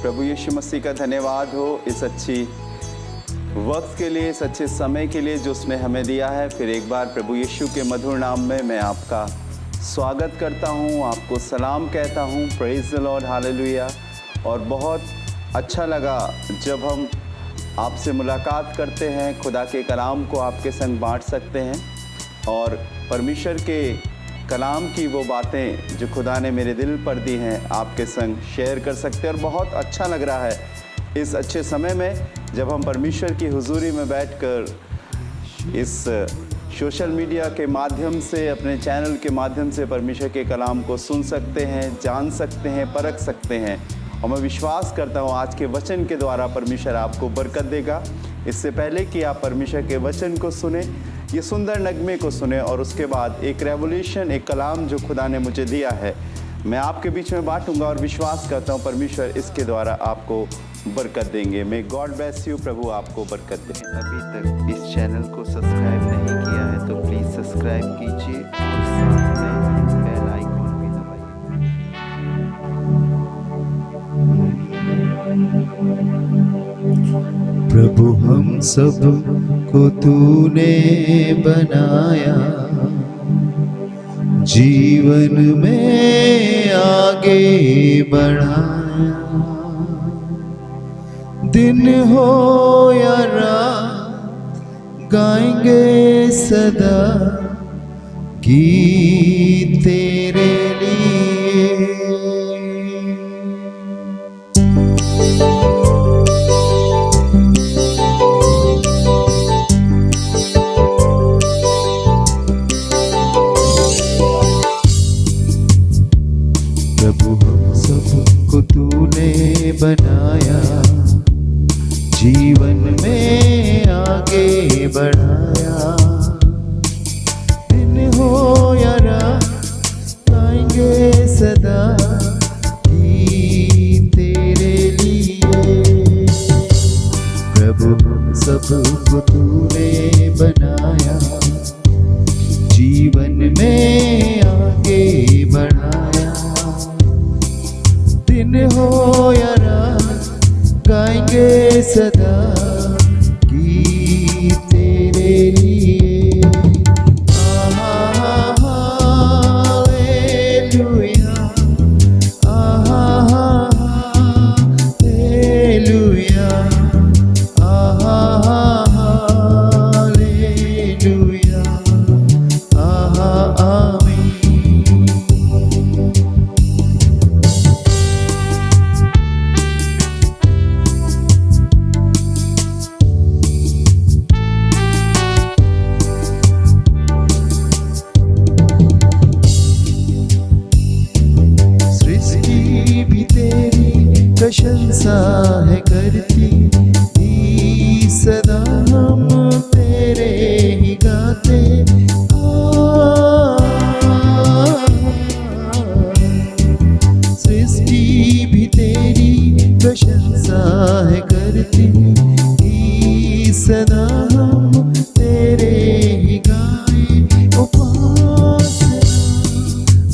प्रभु यीशु मसीह का धन्यवाद हो इस अच्छी वक्त के लिए, इस अच्छे समय के लिए जो उसने हमें दिया है। फिर एक बार प्रभु यीशु के मधुर नाम में मैं आपका स्वागत करता हूँ, आपको सलाम कहता हूँ। Praise the lord, hallelujah. और बहुत अच्छा लगा जब हम आपसे मुलाकात करते हैं, खुदा के कलाम को आपके संग बांट सकते हैं और परमेश्वर के कलाम की वो बातें जो खुदा ने मेरे दिल पर दी हैं आपके संग शेयर कर सकते हैं। और बहुत अच्छा लग रहा है इस अच्छे समय में जब हम परमेश्वर की हुजूरी में बैठकर इस सोशल मीडिया के माध्यम से, अपने चैनल के माध्यम से परमेश्वर के कलाम को सुन सकते हैं, जान सकते हैं, परख सकते हैं। और मैं विश्वास करता हूँ आज के वचन के द्वारा परमेश्वर आपको बरकत देगा। इससे पहले कि आप परमेश्वर के वचन को सुने, ये सुंदर नगमे को सुने और उसके बाद एक रेवोल्यूशन, एक कलाम जो खुदा ने मुझे दिया है मैं आपके बीच में बांटूंगा और विश्वास करता हूँ परमेश्वर इसके द्वारा आपको बरकत देंगे। मे गॉड ब्लेस यू, प्रभु आपको बरकत दे। अभी तक इस चैनल को सब्सक्राइब नहीं किया है तो प्लीज़ सब्सक्राइब कीजिए और साथ में बेल आइकॉन भी दबाइए। प्रभु हम सब को तूने बनाया, जीवन में आगे बढ़ाया। दिन हो या रात गाएंगे सदा गीत तेरे लिए। प्रभु हम सबको तूने बनाया, जीवन में आगे बढ़ाया। दिन हो या रात गाएंगे सदा गीत तेरे लिए। प्रभु हम सबको तूने बनाया, जीवन में आगे बढ़ाया। दिन हो या रात गाएंगे सदा गीत तेरे लिए। हालेलुया, हालेलुया, हालेलुया, आमीन। प्रशंसा है करती सदा, हम तेरे ही गाते। सृष्टि भी तेरी प्रशंसा है करती सदा, हम तेरे ही गाए। उपासना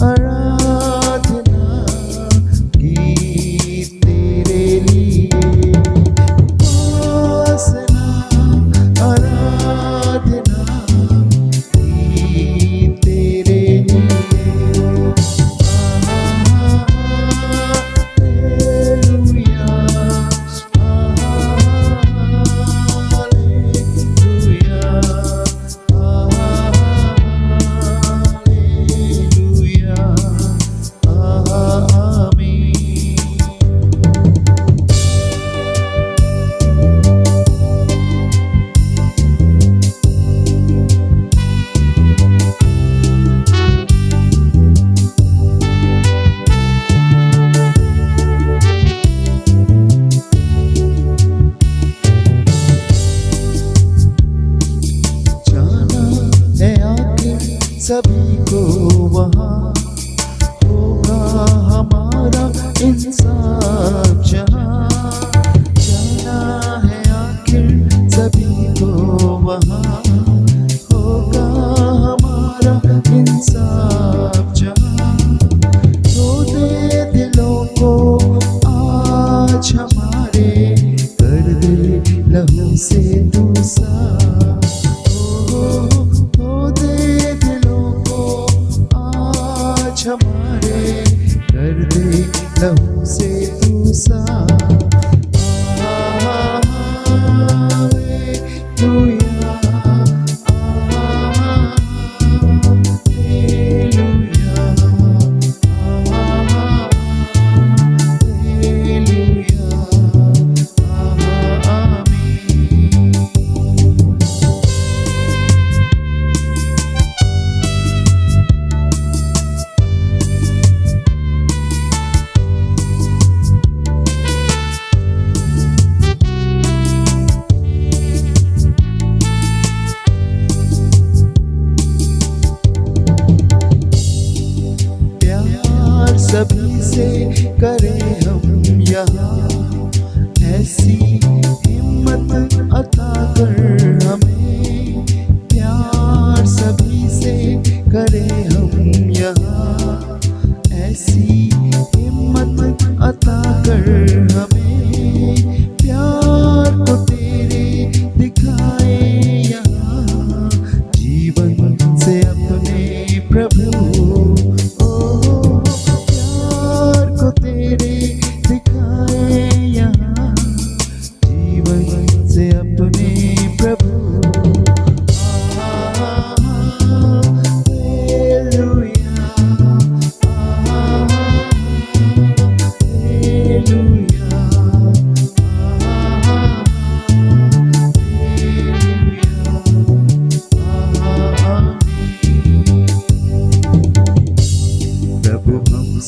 आराधना गीत तेरे लिए। उपासना आराधना गीत तेरे लिए। हालेलुया, हालेलुया, हालेलुया, आमीन। जाना है आखिर सभी को वहाँ, होगा हमारा इंसाफ जहाँ। जाना है आखिर सभी को वहाँ, होगा हमारा इंसाफ जहाँ। तो दे दिलों को आज हम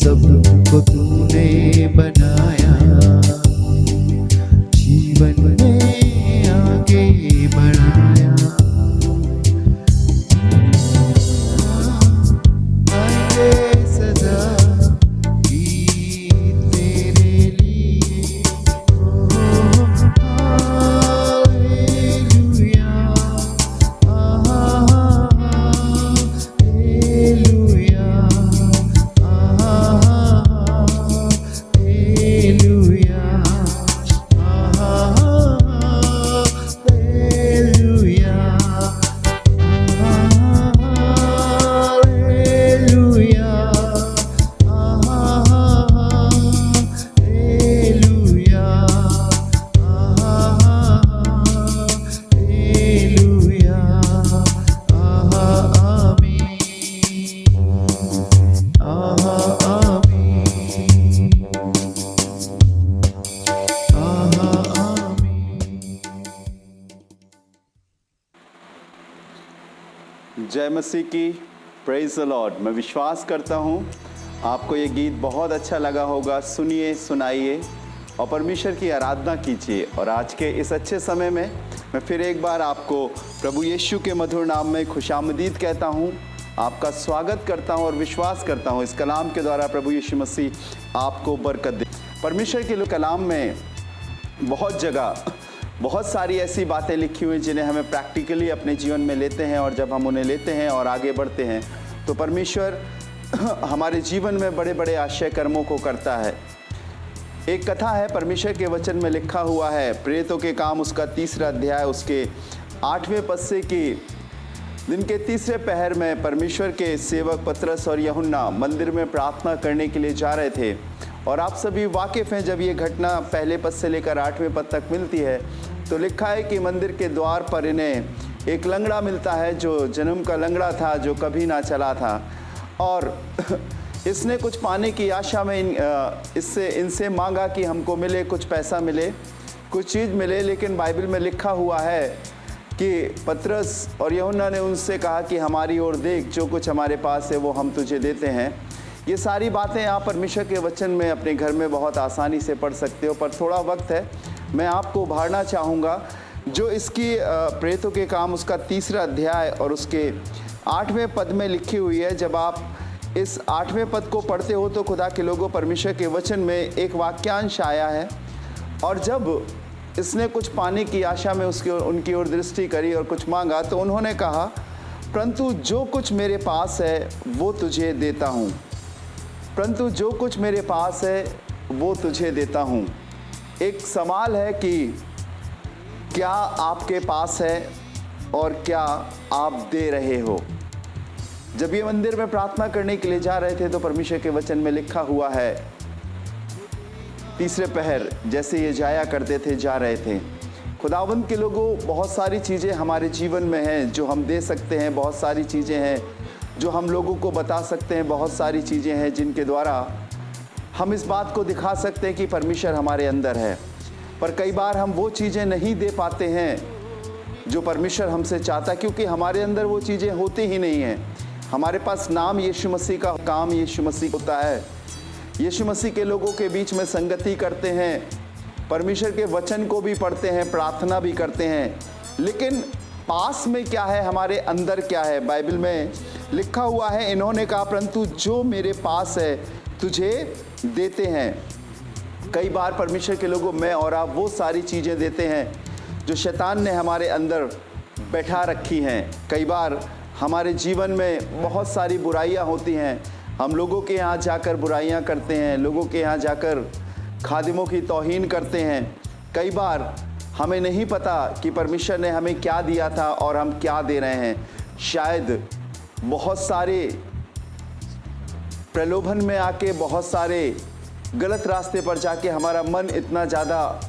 सबको तूने बनाया, जीवन में आगे बढ़ाया। आए सदा की तेरे लिए, hallelujah, hallelujah, hallelujah, hallelujah, hallelujah, hallelujah, hallelujah, जय मसीह की, प्रेज द लॉर्ड। मैं विश्वास करता हूँ आपको ये गीत बहुत अच्छा लगा होगा। सुनिए, सुनाइए और परमेश्वर की आराधना कीजिए। और आज के इस अच्छे समय में मैं फिर एक बार आपको प्रभु यीशु के मधुर नाम में खुशामदीद कहता हूँ, आपका स्वागत करता हूँ और विश्वास करता हूँ इस कलाम के द्वारा प्रभु यीशु मसीह आपको बरकत दे। परमेश्वर के कलाम में बहुत जगह बहुत सारी ऐसी बातें लिखी हुई जिन्हें हमें प्रैक्टिकली अपने जीवन में लेते हैं, और जब हम उन्हें लेते हैं और आगे बढ़ते हैं तो परमेश्वर हमारे जीवन में बड़े बड़े आश्चर्य कर्मों को करता है। एक कथा है, परमेश्वर के वचन में लिखा हुआ है, प्रेरितों के काम उसका 3रा अध्याय उसके 8वें पद से कि दिन के 3रे पहर में परमेश्वर के सेवक पतरस और यूहन्ना मंदिर में प्रार्थना करने के लिए जा रहे थे। और आप सभी वाकिफ़ हैं, जब ये घटना पहले पद से लेकर 8वें पद तक मिलती है तो लिखा है कि मंदिर के द्वार पर इन्हें एक लंगड़ा मिलता है, जो जन्म का लंगड़ा था, जो कभी ना चला था। और इसने कुछ पाने की आशा में इनसे मांगा कि हमको मिले, कुछ पैसा मिले, कुछ चीज़ मिले। लेकिन बाइबल में लिखा हुआ है कि पतरस और यूहन्ना ने उनसे कहा कि हमारी ओर देख, जो कुछ हमारे पास है वो हम तुझे देते हैं। ये सारी बातें आप परमेश्वर के वचन में अपने घर में बहुत आसानी से पढ़ सकते हो, पर थोड़ा वक्त है, मैं आपको उभारना चाहूँगा जो इसकी प्रेरितों के काम उसका 3रा अध्याय और उसके 8वें पद में लिखी हुई है। जब आप इस 8वें पद को पढ़ते हो तो खुदा के लोगों, परमेश्वर के वचन में एक वाक्यांश आया है, और जब इसने कुछ पाने की आशा में उनकी ओर दृष्टि करी और कुछ मांगा तो उन्होंने कहा, परंतु जो कुछ मेरे पास है वो तुझे देता हूँ, परंतु जो कुछ मेरे पास है वो तुझे देता हूँ। एक सवाल है कि क्या आपके पास है और क्या आप दे रहे हो। जब ये मंदिर में प्रार्थना करने के लिए जा रहे थे तो परमेश्वर के वचन में लिखा हुआ है, 3रे पहर जैसे ये जाया करते थे, जा रहे थे। खुदावंद के लोगों, बहुत सारी चीज़ें हमारे जीवन में हैं जो हम दे सकते हैं, बहुत सारी चीज़ें हैं जो हम लोगों को बता सकते हैं, बहुत सारी चीज़ें हैं जिनके द्वारा हम इस बात को दिखा सकते हैं कि परमेश्वर हमारे अंदर है। पर कई बार हम वो चीज़ें नहीं दे पाते हैं जो परमेश्वर हमसे चाहता, क्योंकि हमारे अंदर वो चीज़ें होती ही नहीं हैं। हमारे पास नाम यीशु मसीह का, काम यीशु मसीह होता है। यीशु मसीह के लोगों के बीच में संगति करते हैं, परमेश्वर के वचन को भी पढ़ते हैं, प्रार्थना भी करते हैं, लेकिन पास में क्या है, हमारे अंदर क्या है। बाइबल में लिखा हुआ है, इन्होंने कहा, परंतु जो मेरे पास है तुझे देते हैं। कई बार परमेश्वर के लोगों, मैं और आप वो सारी चीज़ें देते हैं जो शैतान ने हमारे अंदर बैठा रखी हैं। कई बार हमारे जीवन में बहुत सारी बुराइयां होती हैं, हम लोगों के यहाँ जाकर बुराइयां करते हैं, लोगों के यहाँ जाकर खादिमों की तौहीन करते हैं। कई बार हमें नहीं पता कि परमेश्वर ने हमें क्या दिया था और हम क्या दे रहे हैं। शायद बहुत सारे प्रलोभन में आके, बहुत सारे गलत रास्ते पर जाके हमारा मन इतना ज़्यादा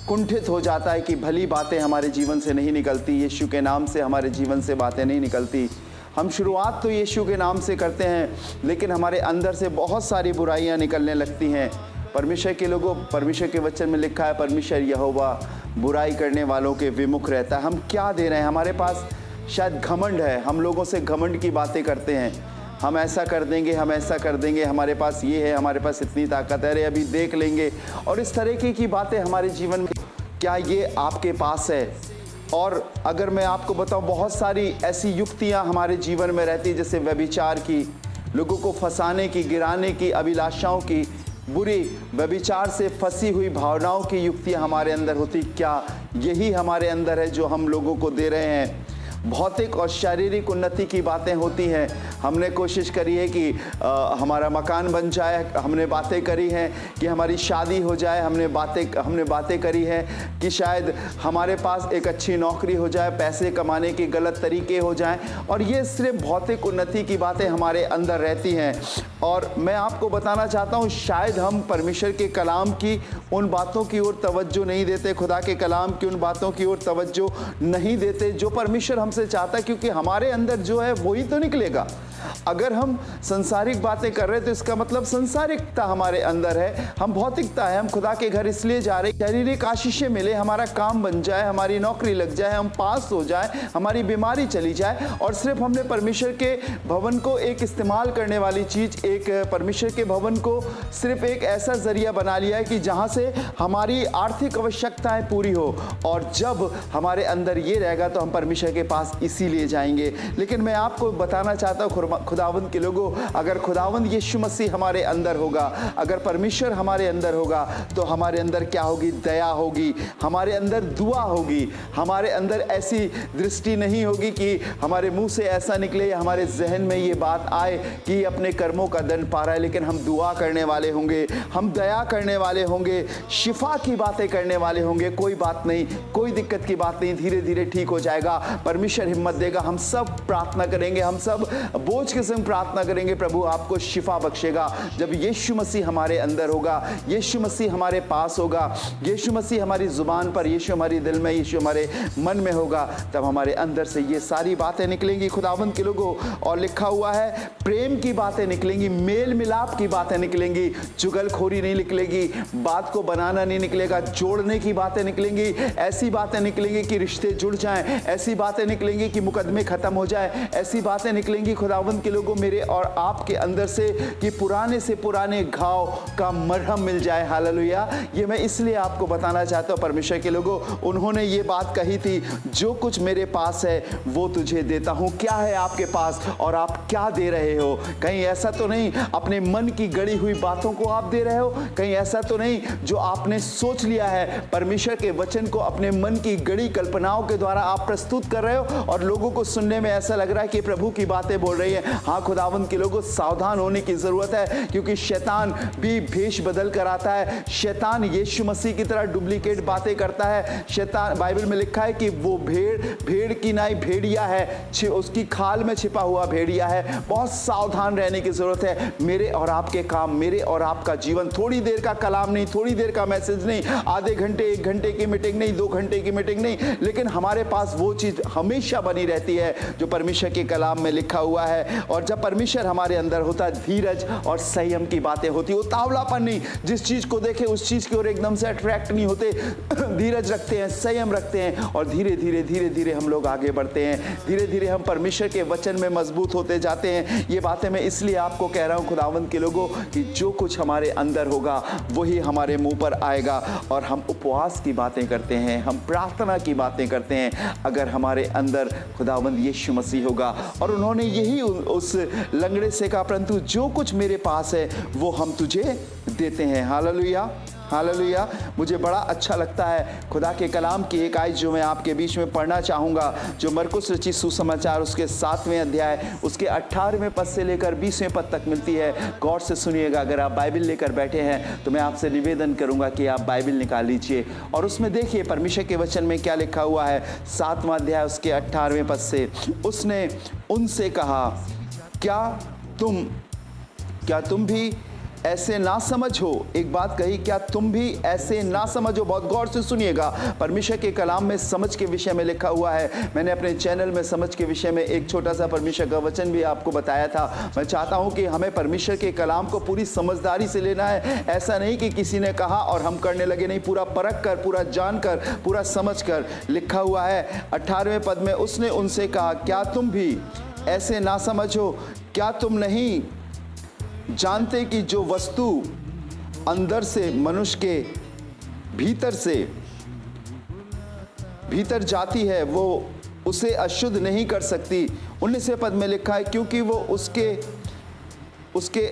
कुंठित हो जाता है कि भली बातें हमारे जीवन से नहीं निकलती, यीशु के नाम से हमारे जीवन से बातें नहीं निकलती। हम शुरुआत तो यीशु के नाम से करते हैं, लेकिन हमारे अंदर से बहुत सारी बुराइयां निकलने लगती हैं। परमेश्वर के लोगों, परमेश्वर के वचन में लिखा है, परमेश्वर यहोवा बुराई करने वालों के विमुख रहता है। हम क्या दे रहे हैं? हमारे पास शायद घमंड है, हम लोगों से घमंड की बातें करते हैं। हम ऐसा कर देंगे, हम ऐसा कर देंगे, हमारे पास ये है, हमारे पास इतनी ताकत है, अरे अभी देख लेंगे। और इस तरीके की बातें हमारे जीवन में, क्या ये आपके पास है? और अगर मैं आपको बताऊं, बहुत सारी ऐसी युक्तियां हमारे जीवन में रहती, जैसे व्यभिचार की, लोगों को फंसाने की, गिराने की, अभिलाषाओं की, बुरी व्यभिचार से फंसी हुई भावनाओं की युक्तियां हमारे अंदर होती। क्या यही हमारे अंदर है जो हम लोगों को दे रहे हैं? भौतिक और शारीरिक उन्नति की बातें होती हैं। हमने कोशिश करी है कि हमारा मकान बन जाए, हमने बातें करी हैं कि हमारी शादी हो जाए, हमने बातें करी हैं कि शायद हमारे पास एक अच्छी नौकरी हो जाए, पैसे कमाने के गलत तरीके हो जाएं, और ये सिर्फ भौतिक उन्नति की बातें हमारे अंदर रहती हैं। और मैं आपको बताना चाहता हूँ, शायद हम परमेश्वर के कलाम की उन बातों की ओर तवज्जो नहीं देते, खुदा के कलाम की उन बातों की ओर तवज्जो नहीं देते जो परमेश्वर हमसे चाहता है, क्योंकि हमारे अंदर जो है वही तो निकलेगा। अगर हम संसारिक बातें कर रहे हैं तो इसका मतलब संसारिकता हमारे अंदर है, हम भौतिकता है। हम खुदा के घर इसलिए जा रहे हैं शारीरिक आशीषें मिले, हमारा काम बन जाए, हमारी नौकरी लग जाए, हम पास हो जाए, हमारी बीमारी चली जाए, और सिर्फ हमने परमेश्वर के भवन को एक इस्तेमाल करने वाली चीज, एक परमेश्वर के भवन को सिर्फ एक ऐसा जरिया बना लिया है कि जहां से हमारी आर्थिक आवश्यकताएं पूरी हो। और जब हमारे अंदर ये रहेगा तो हम परमेश्वर के पास इसीलिए जाएंगे। लेकिन मैं आपको बताना चाहता हूँ खुदावंद के लोगों, अगर खुदावंद यीशु मसीह हमारे अंदर होगा, अगर परमेश्वर हमारे अंदर होगा, तो हमारे अंदर क्या होगी? दया होगी, हमारे अंदर दुआ होगी, हमारे अंदर ऐसी दृष्टि नहीं होगी कि हमारे मुंह से ऐसा निकले या हमारे जहन में ये बात आए कि अपने कर्मों का दंड पा रहा है। लेकिन हम दुआ करने वाले होंगे, हम दया करने वाले होंगे, शिफा की बातें करने वाले होंगे। कोई बात नहीं, कोई दिक्कत की बात नहीं, धीरे धीरे ठीक हो जाएगा, परमेश्वर हिम्मत देगा। हम सब प्रार्थना करेंगे, हम सब बोझ के संग प्रार्थना करेंगे, प्रभु आपको शिफा बख्शेगा। जब यीशु मसीह हमारे अंदर होगा, यीशु मसीह हमारे पास होगा, यीशु मसीह हमारी जुबान पर, यीशु हमारी दिल में, यीशु हमारे मन में होगा, तब हमारे अंदर से ये सारी बातें निकलेंगी खुदावंद के लोगों। और लिखा हुआ है, प्रेम की बातें निकलेंगी, मेल मिलाप की बातें निकलेंगी, चुगलखोरी नहीं निकलेगी, बात को बनाना नहीं निकलेगा, जोड़ने की बातें निकलेंगी, ऐसी बातें निकलेंगी कि रिश्ते जुड़ जाएं, ऐसी बातें निकलेंगी कि मुकदमे खत्म हो जाए, ऐसी बातें निकलेंगी खुदावंद के लोगों, मेरे और आपके अंदर से, कि पुराने से पुराने घाव का मरहम मिल जाए। हालेलुया। ये मैं इसलिए आपको बताना चाहता हूँ, परमेश्वर के लोगों, उन्होंने ये बात कही थी, जो कुछ मेरे पास है वो तुझे देता हूँ। क्या है आपके पास और आप क्या दे रहे हो? कहीं ऐसा तो नहीं अपने मन की गढ़ी हुई बातों को आप दे रहे हो? कहीं ऐसा तो नहीं जो आपने सोच लिया है, परमेश्वर के वचन को अपने मन की गढ़ी कल्पनाओं के द्वारा आप प्रस्तुत कर रहे हो, और लोगों को सुनने में ऐसा लग रहा है कि प्रभु की बातें बोल रही है। हाँ, खुदावंद के लोगों, सावधान होने की जरूरत है, क्योंकि शैतान भी भेष बदल कर आता है। शैतान यीशु मसीह की तरह डुप्लीकेट बातें करता है। शैतान, बाइबल में लिखा है कि वो भेड़ की नाई भेड़िया है, उसकी खाल में छिपा हुआ भेड़िया है। बहुत सावधान रहने की जरूरत है। मेरे और आपके काम, मेरे और आपका जीवन, थोड़ी देर का कलाम नहीं, थोड़ी देर का मैसेज नहीं, आधे घंटे, 1 घंटे की मीटिंग नहीं, 2 घंटे की मीटिंग नहीं, लेकिन हमारे पास वो चीज हमेशा बनी रहती है जो परमेश्वर के कलाम में लिखा हुआ है। और जब परमेश्वर हमारे अंदर होता है, धीरज और संयम की बातें होती है। उतावलापन नहीं, जिस चीज को देखे उस चीज की ओर एकदम से अट्रैक्ट नहीं होते, धीरज रखते हैं, संयम रखते हैं, और धीरे धीरे हम लोग आगे बढ़ते हैं। धीरे धीरे हम परमेश्वर के वचन में मजबूत होते जाते हैं। ये बातें मैं इसलिए आपको कह रहा हूं खुदावंद के लोगों, कि जो कुछ हमारे अंदर होगा वही हमारे मुंह पर आएगा। और हम उपवास की बातें करते हैं, हम प्रार्थना की बातें करते हैं, अगर हमारे अंदर खुदावंद यीशु मसीह होगा। और उन्होंने यही उस लंगड़े से कहा, परंतु जो कुछ मेरे पास है वो हम तुझे देते हैं। Hallelujah, hallelujah. मुझे बड़ा अच्छा लगता है खुदा के कलाम की एक आयत जो मैं आपके बीच में पढ़ना चाहूँगा, जो मरकुस रचित सुसमाचार उसके 7वें अध्याय उसके 18वें पद से लेकर 20वें पद तक मिलती है। गौर से सुनिएगा। अगर आप बाइबल लेकर बैठे हैं तो मैं आपसे निवेदन करूँगा कि आप बाइबल निकाल लीजिए और उसमें देखिए परमेश्वर के वचन में क्या लिखा हुआ है। 7वां अध्याय उसके 18वें पद से, उसने उनसे कहा, क्या तुम भी ऐसे ना समझ हो। एक बात कही, क्या तुम भी ऐसे ना समझो। बहुत गौर से सुनिएगा। परमेश्वर के कलाम में समझ के विषय में लिखा हुआ है। मैंने अपने चैनल में समझ के विषय में एक छोटा सा परमेश्वर का वचन भी आपको बताया था। मैं चाहता हूं कि हमें परमेश्वर के कलाम को पूरी समझदारी से लेना है। ऐसा नहीं कि किसी ने कहा और हम करने लगे, नहीं, पूरा परख कर, पूरा जान कर, पूरा समझ कर। लिखा हुआ है 18वें पद में, उसने उनसे कहा, क्या तुम भी ऐसे ना समझो क्या तुम नहीं जानते कि जो वस्तु अंदर से मनुष्य के भीतर जाती है वो उसे अशुद्ध नहीं कर सकती। 19वें पद में लिखा है, क्योंकि वो उसके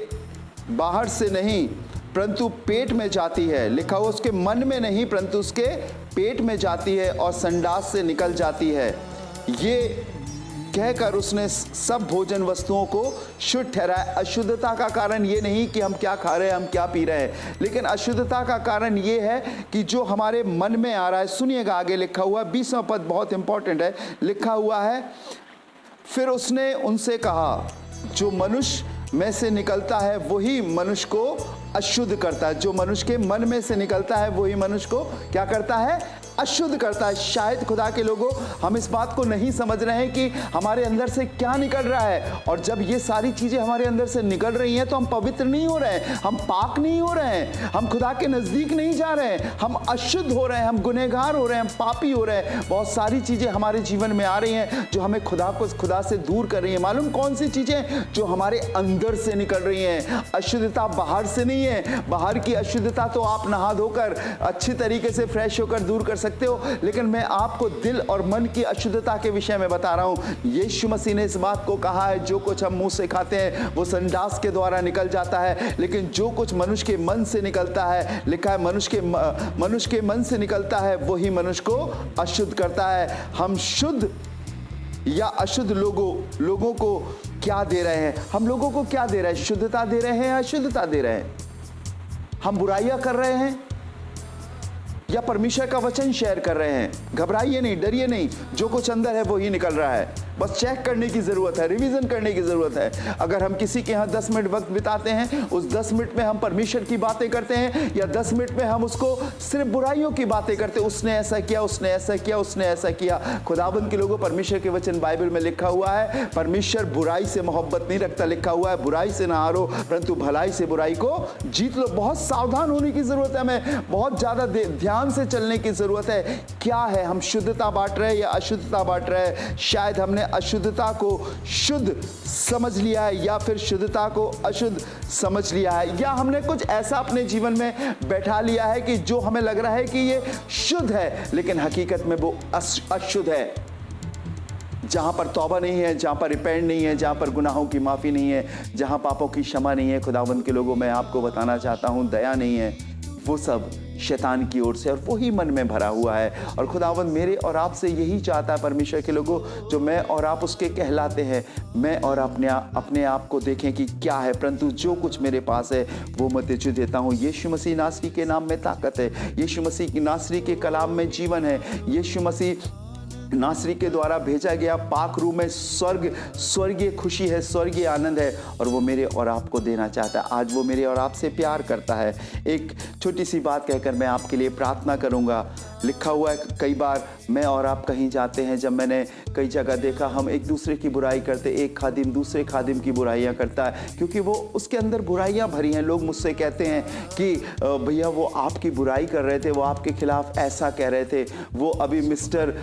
बाहर से नहीं परंतु पेट में जाती है। लिखा हुआ उसके मन में नहीं परंतु उसके पेट में जाती है और संडास से निकल जाती है। ये कहकर उसने सब भोजन वस्तुओं को शुद्ध ठहराया। अशुद्धता का कारण ये नहीं कि हम क्या खा रहे हैं, हम क्या पी रहे हैं, लेकिन अशुद्धता का कारण ये है कि जो हमारे मन में आ रहा है। सुनिएगा, आगे लिखा हुआ 20वां पद बहुत इंपॉर्टेंट है। लिखा हुआ है, फिर उसने उनसे कहा, जो मनुष्य में से निकलता है वही मनुष्य को अशुद्ध करता है। जो मनुष्य के मन में से निकलता है वही मनुष्य को क्या करता है? अशुद्ध करता है। शायद खुदा के लोगों, हम इस बात को नहीं समझ रहे हैं कि हमारे अंदर से क्या निकल रहा है, और जब ये सारी चीजें हमारे अंदर से निकल रही हैं तो हम पवित्र नहीं हो रहे हैं, हम पाक नहीं हो रहे हैं, हम खुदा के नजदीक नहीं जा रहे हैं, हम अशुद्ध हो रहे हैं, हम गुनहगार हो रहे हैं, हम पापी हो रहे हैं। बहुत सारी चीजें हमारे जीवन में आ रही हैं जो हमें खुदा से दूर कर रही हैं। मालूम कौन सी चीजें? जो हमारे अंदर से निकल रही हैं। अशुद्धता बाहर से नहीं है। बाहर की अशुद्धता तो आप नहा धोकर अच्छी तरीके से फ्रेश होकर दूर कर सकते हो, लेकिन मैं आपको दिल और मन की अशुद्धता के विषय में बता रहा हूं। यीशु मसीह ने इस बात को कहा है, जो कुछ हम मुंह से खाते हैं वो संडास के द्वारा निकल जाता है, लेकिन जो कुछ मनुष्य के मन से निकलता है, लिखा है मनुष्य के मन से निकलता है वही मनुष्य को अशुद्ध करता है। हम शुद्ध या अशुद्ध लोगों को क्या दे रहे हैं? हम लोगों को क्या दे रहे हैं? शुद्धता दे रहे हैं या अशुद्धता दे रहे हैं? हम बुराइयां कर रहे हैं या परमेश्वर का वचन शेयर कर रहे हैं? घबराइए नहीं, डरिए नहीं, जो कुछ अंदर है वो ही निकल रहा है। बस चेक करने की जरूरत है, रिवीजन करने की जरूरत है। अगर हम किसी के यहाँ 10 मिनट वक्त बिताते हैं, उस 10 मिनट में हम परमेश्वर की बातें करते हैं, या 10 मिनट में हम उसको सिर्फ बुराइयों की बातें करते हैं, उसने ऐसा किया, उसने ऐसा किया, उसने ऐसा किया। खुदाबंद के लोगों, परमेश्वर के वचन बाइबल में लिखा हुआ है, परमेश्वर बुराई से मोहब्बत नहीं रखता। लिखा हुआ है, बुराई से ना हारो परंतु भलाई से बुराई को जीत लो। बहुत सावधान होने की जरूरत है, हमें बहुत ज्यादा ध्यान से चलने की जरूरत है। क्या है, हम शुद्धता बांट रहे हैं या अशुद्धता बांट रहे हैं? शायद हमने अशुद्धता को शुद्ध समझ लिया है, या फिर शुद्धता को अशुद्ध समझ लिया है, या हमने कुछ ऐसा अपने जीवन में बैठा लिया है कि जो हमें लग रहा है कि ये शुद्ध है, लेकिन हकीकत में वो अशुद्ध है। जहां पर तौबा नहीं है, जहां पर रिपेंट नहीं है, जहां पर गुनाहों की माफी नहीं है, जहां पापों की क्षमा नहीं है, खुदावंद के लोगों, मैं आपको बताना चाहता हूं, दया नहीं है, वो सब शैतान की ओर से और वही मन में भरा हुआ है। और खुदावंद मेरे और आपसे यही चाहता है, परमेश्वर के लोगों, जो मैं और आप उसके कहलाते हैं, मैं और अपने आप को देखें कि क्या है, परंतु जो कुछ मेरे पास है वो मैं तुझे देता हूँ। यीशु मसीह नासरी के नाम में ताकत है, यीशु मसीह की नासरी के कलाम में जीवन है, यीशु मसीह नासरी के द्वारा भेजा गया पाक रूह में स्वर्गीय खुशी है, स्वर्गीय आनंद है, और वो मेरे और आपको देना चाहता है। आज वो मेरे और आपसे प्यार करता है। एक छोटी सी बात कहकर मैं आपके लिए प्रार्थना करूंगा। लिखा हुआ है, कई बार मैं और आप कहीं जाते हैं, जब मैंने कई जगह देखा, हम एक दूसरे की बुराई करते, एक खादिम दूसरे खादिम की बुराइयां करता है, क्योंकि वो उसके अंदर बुराइयां भरी हैं। लोग मुझसे कहते हैं कि भैया वो आपकी बुराई कर रहे थे, वो आपके खिलाफ ऐसा कह रहे थे, वो अभी मिस्टर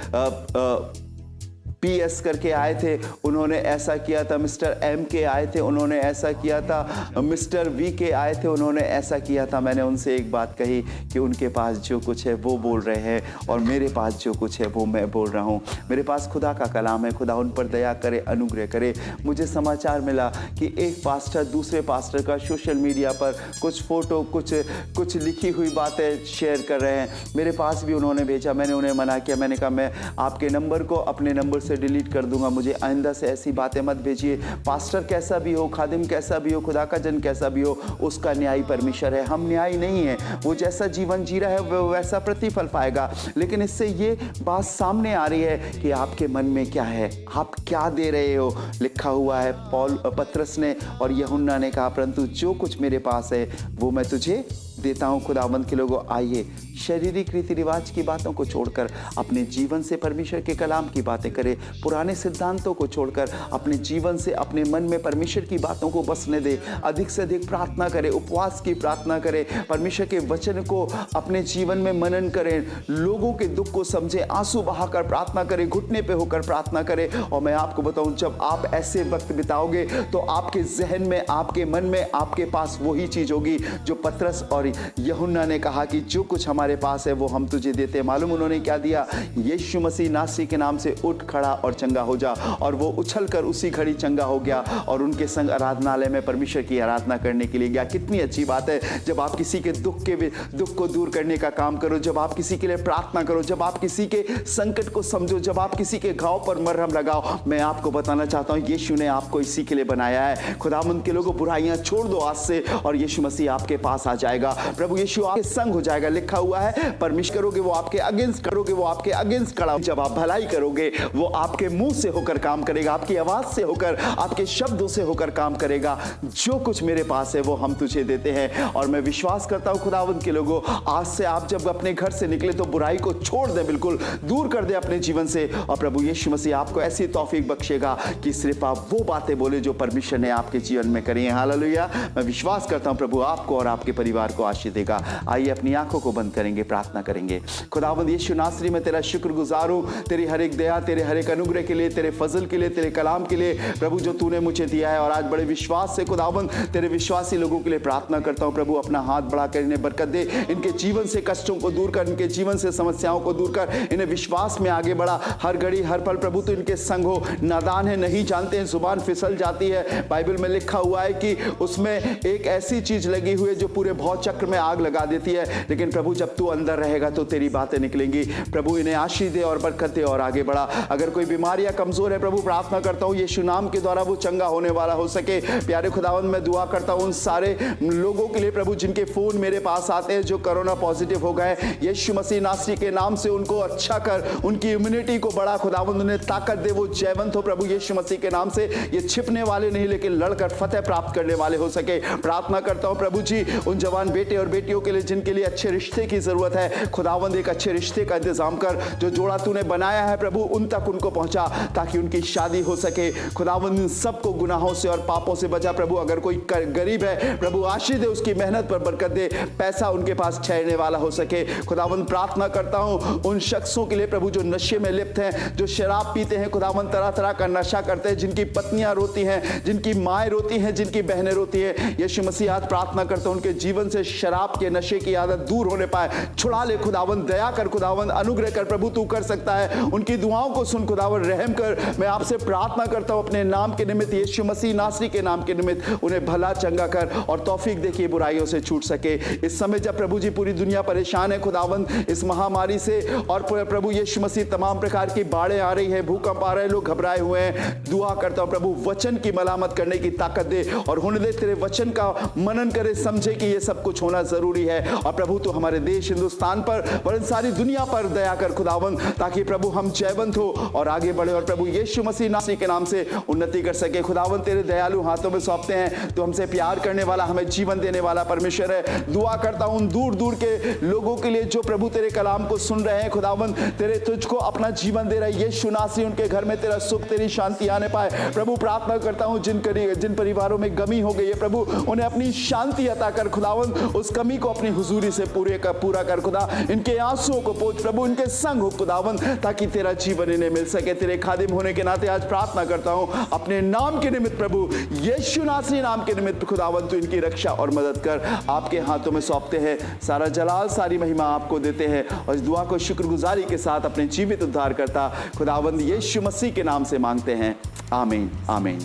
PS करके आए थे, उन्होंने ऐसा किया था, मिस्टर M के आए थे, उन्होंने ऐसा किया था, मिस्टर V के आए थे, उन्होंने ऐसा किया था। मैंने उनसे एक बात कही कि उनके पास जो कुछ है वो बोल रहे हैं, और मेरे पास जो कुछ है वो मैं बोल रहा हूँ। मेरे पास खुदा का कलाम है, खुदा उन पर दया करे, अनुग्रह करे। मुझे समाचार मिला कि एक पास्टर दूसरे पास्टर का सोशल मीडिया पर कुछ फोटो, कुछ लिखी हुई बातें शेयर कर रहे हैं। मेरे पास भी उन्होंने भेजा, मैंने उन्हें मना किया। मैंने कहा मैं आपके नंबर को अपने नंबर से डिलीट कर दूंगा, मुझे आइंदा से ऐसी बातें मत भेजिए। पास्टर कैसा भी हो, खादिम कैसा भी हो, खुदा का जन कैसा भी हो, उसका न्यायी परमेश्वर है, हम न्यायी नहीं है। वो जैसा जीवन जी रहा है वो वैसा प्रतिफल पाएगा। लेकिन इससे ये बात सामने आ रही है कि आपके मन में क्या है, आप क्या दे रहे हो। लिखा हुआ है, पतरस ने और यूहन्ना ने कहा, परंतु जो कुछ मेरे पास है वो मैं तुझे देता हूँ। खुदावंद के लोगों, आइए शारीरिक रीति रिवाज की बातों को छोड़कर अपने जीवन से परमेश्वर के कलाम की बातें करें। पुराने सिद्धांतों को छोड़कर अपने जीवन से, अपने मन में परमेश्वर की बातों को बसने दे। अधिक से अधिक प्रार्थना करें, उपवास की प्रार्थना करें, परमेश्वर के वचन को अपने जीवन में मनन करें, लोगों के दुख को समझें, आंसू बहाकर प्रार्थना करें, घुटने पे होकर प्रार्थना करें। और मैं आपको बताऊं, जब आप ऐसे वक्त बिताओगे तो आपके जहन में, आपके मन में, आपके पास वही चीज होगी जो पतरस और यूहन्ना ने कहा कि जो कुछ हमारे पास है वो हम तुझे देते हैं। मालूम उन्होंने क्या दिया? यीशु मसीह नासरी के नाम से उठ खड़ा और चंगा हो जा। और वो उछलकर उसी घड़ी चंगा हो गया और उनके संग आराधनालय में परमेश्वर की आराधना करने के लिए गया। कितनी अच्छी बात है जब आप किसी के दुख को दूर करने का काम करो, जब आप किसी के लिए प्रार्थना करो, जब आप किसी के संकट को समझो, जब आप किसी के घाव पर मरहम लगाओ। मैं आपको बताना चाहता हूं, यीशु ने आपको इसी के लिए बनाया है। खुदावंद के लोगों, बुराइयां छोड़ दो आज से और यीशु मसीह आपके पास आ जाएगा। प्रभु यीशु आपके संग हो जाएगा। लिखा हुआ है, परमेश्वर करोगे वो आपके अगेंस्ट, करोगे वो आपके अगेंस्ट खड़ा। जब आप भलाई करोगे वो आपके मुंह से होकर काम करेगा, आपकी आवाज से होकर, आपके शब्दों से होकर काम करेगा। जो कुछ मेरे पास है वो हम तुझे देते हैं। और मैं विश्वास करता हूं खुदावंद के लोगों, आज से आप जब अपने घर से निकले तो बुराई को छोड़ दे, बिल्कुल दूर कर दे अपने जीवन से। और प्रभु यीशु मसीह आपको ऐसी तौफीक बख्शेगा कि सिर्फ आप वो बातें बोले जो परमेश्वर ने आपके जीवन में करी हैं। हालेलुया। मैं विश्वास करता हूं प्रभु आपको और आपके परिवार को आशीष देगा। आइए अपनी आंखों को बंद करेंगे, प्रार्थना करेंगे। खुदावंद यीशु नासरी, मैं तेरा शुक्रगुजार हूं तेरी हर एक दया, तेरे हर एक अनुग्रह के लिए, तेरे फजल के लिए, तेरे कलाम के लिए प्रभु जो तूने मुझे दिया है। और आज बड़े विश्वास से खुदावंद तेरे विश्वासी लोगों के लिए प्रार्थना करता हूं प्रभु, अपना हाथ बढ़ाकर इन्हें बरकत दे, इनके जीवन से कष्टों को दूर कर, इनके जीवन से समस्याओं को दूर कर, इन्हें विश्वास में आगे बढ़ा। हर घड़ी हर पल प्रभु तो इनके संग हो। नादान है, नहीं जानते हैं, जुबान फिसल जाती है। बाइबल में लिखा हुआ है कि उसमें एक ऐसी चीज लगी हुई है जो पूरे भव चक्र में आग लगा देती है। लेकिन प्रभु जब तू अंदर रहेगा तो तेरी बातें निकलेंगी। प्रभु इन्हें आशीष दे और बरकत दे और आगे बढ़ा। अगर कोई बीमार या कमजोर है प्रभु, प्रार्थना करता हूं यीशु नाम के द्वारा वो चंगा होने वाला हो सके। प्यारे खुदावंद, मैं दुआ करता हूं उन सारे लोगों के लिए प्रभु जिनके फोन मेरे पास आते हैं जो कोरोना पॉजिटिव हो गए। यीशु मसीह नासरी के नाम से उनको अच्छा कर, उनकी इम्यूनिटी को बढ़ा। खुदावंद उन्हें ताकत दे, वो जयवंत हो प्रभु यीशु मसीह के नाम से। ये छिपने वाले नहीं लेकिन लड़कर फतेह प्राप्त करने वाले हो सके। प्रार्थना करता हूं प्रभु जी उन जवान बेटे और बेटियों के लिए जिनके लिए अच्छे रिश्ते की जरूरत है। खुदावंद एक अच्छे रिश्ते का इंतजाम कर। जो जोड़ा तूने बनाया है प्रभु उन तक उनको पहुंचा ताकि उनकी शादी हो सके। खुदावंद सबको गुनाहों से और पापों से बचा प्रभु। अगर कोई गरीब है प्रभु, आशीष दे, उसकी मेहनत पर बरकत दे, पैसा उनके पास ठहरने वाला हो सके। खुदावंद प्रार्थना करता हूं उन शख्सों के लिए प्रभु जो नशे में लिप्त हैं, जो शराब पीते हैं, खुदावंद तरह तरह का नशा करते हैं, जिनकी पत्नियां रोती हैं, जिनकी माएँ रोती हैं, जिनकी बहनें रोती हैं। यीशु मसीह आज प्रार्थना करता हूं उनके जीवन से शराब के नशे की आदत दूर होने पाए। छुड़ा ले खुदावंद, दया कर खुदावंद, अनुग्रह कर प्रभु, तू कर सकता है। उनकी दुआओं को सुन खुदावंद, रहम कर। मैं आपसे प्रार्थना करता हूं अपने नाम के निमित्त, यीशु मसीह नासरी के नाम के निमित्त, उन्हें भला चंगा कर और तौफीक दे कि बुराइयों से छूट सके। इस समय जब प्रभु जी पूरी दुनिया परेशान है खुदावंद इस महामारी से, और प्रभु यीशु मसीह तमाम प्रकार की बाढ़ें आ रही है, भूकंप आ रहे हैं, लोग घबराए हुए हैं, दुआ करता हूं प्रभु वचन की मलामत करने की ताकत दे और होने दे, तेरे वचन का मनन करे, समझे कि ये सब कुछ होना जरूरी है। और प्रभु तो हमारे देश हिंदुस्तान पर और सारी दुनिया पर दया कर खुदावंद, ताकि प्रभु हम जयवंत हो और आगे बढ़े और प्रभु यीशु मसीह नासरी के नाम से उन्नति कर सके। खुदावंद तेरे दयालु हाथों में सौंपते हैं। तो हमसे प्यार करने वाला, हमें जीवन देने वाला परमेश्वर है। दुआ करता हूं दूर दूर के लोगों के लिए जो प्रभु तेरे कलाम को सुन रहे हैं खुदावंद, तेरे तुझको अपना जीवन दे रहे हैं। यीशु नासरी उनके घर में तेरा सुख, तेरी शांति आने पाए। प्रभु प्रार्थना करता हूं जिन परिवारों में गमी हो गई है प्रभु, उन्हें अपनी शांति अता कर खुदावंद, उस कमी को अपनी हुजूरी से पूरा कर खुदा। इनके आंसुओं को पोंछ प्रभु, इनके संग हो खुदावंद, ताकि तेरा जीवन इन्हें मिल सके। तेरे खादिम होने के नाते आज प्रार्थना करता हूं अपने नाम के निमित्त प्रभु, यीशु नासरी नाम के निमित्त खुदावंद, तू इनकी रक्षा और मदद कर। आपके हाथों में सौंपते हैं, सारा जलाल सारी महिमा आपको देते हैं और इस दुआ को शुक्रगुजारी के साथ अपने जीवित उद्धार करता खुदावंद यीशु मसीह के नाम से मांगते हैं। आमीन आमीन।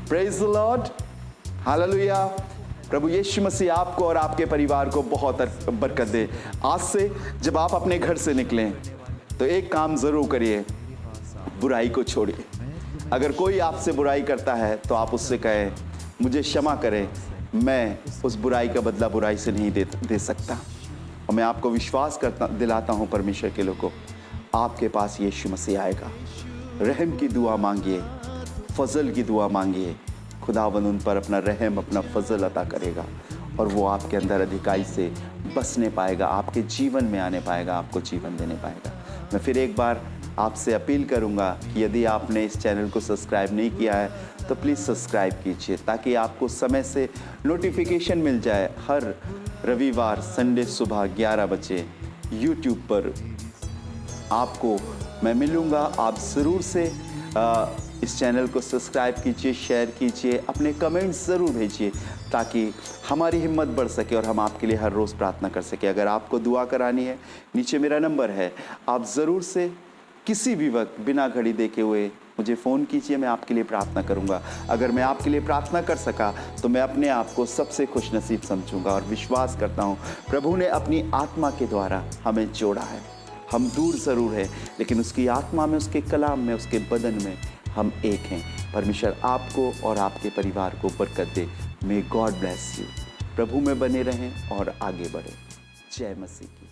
Praise the lord, hallelujah. प्रभु यीशु मसीह आपको और आपके परिवार को बहुत बरकत दे। आज से जब आप अपने घर से निकलें तो एक काम जरूर करिए, बुराई को छोड़िए। अगर कोई आपसे बुराई करता है तो आप उससे कहें मुझे क्षमा करें, मैं उस बुराई का बदला बुराई से नहीं दे सकता। और मैं आपको विश्वास दिलाता हूँ परमेश्वर के लोगों, आपके पास यीशु मसीह आएगा। रहम की दुआ मांगिए, फजल की दुआ मांगिए, खुदावंद उन पर अपना रहम, अपना फजल अता करेगा और वो आपके अंदर अधिकाई से बसने पाएगा, आपके जीवन में आने पाएगा, आपको जीवन देने पाएगा। मैं फिर एक बार आपसे अपील करूंगा कि यदि आपने इस चैनल को सब्सक्राइब नहीं किया है तो प्लीज़ सब्सक्राइब कीजिए, ताकि आपको समय से नोटिफिकेशन मिल जाए। हर रविवार संडे सुबह 11 बजे यूट्यूब पर आपको मैं मिलूँगा। आप ज़रूर से इस चैनल को सब्सक्राइब कीजिए, शेयर कीजिए, अपने कमेंट्स ज़रूर भेजिए, ताकि हमारी हिम्मत बढ़ सके और हम आपके लिए हर रोज़ प्रार्थना कर सके। अगर आपको दुआ करानी है, नीचे मेरा नंबर है, आप ज़रूर से किसी भी वक्त बिना घड़ी देखे हुए मुझे फ़ोन कीजिए, मैं आपके लिए प्रार्थना करूंगा। अगर मैं आपके लिए प्रार्थना कर सका तो मैं अपने आप को सबसे खुशनसीब समझूंगा और विश्वास करता हूं प्रभु ने अपनी आत्मा के द्वारा हमें जोड़ा है। हम दूर ज़रूर हैं, लेकिन उसकी आत्मा में, उसके कलाम में, उसके बदन में हम एक हैं। परमेश्वर आपको और आपके परिवार को बरकत दे। May God bless you. प्रभु में बने रहें और आगे बढ़ें। जय मसीह की।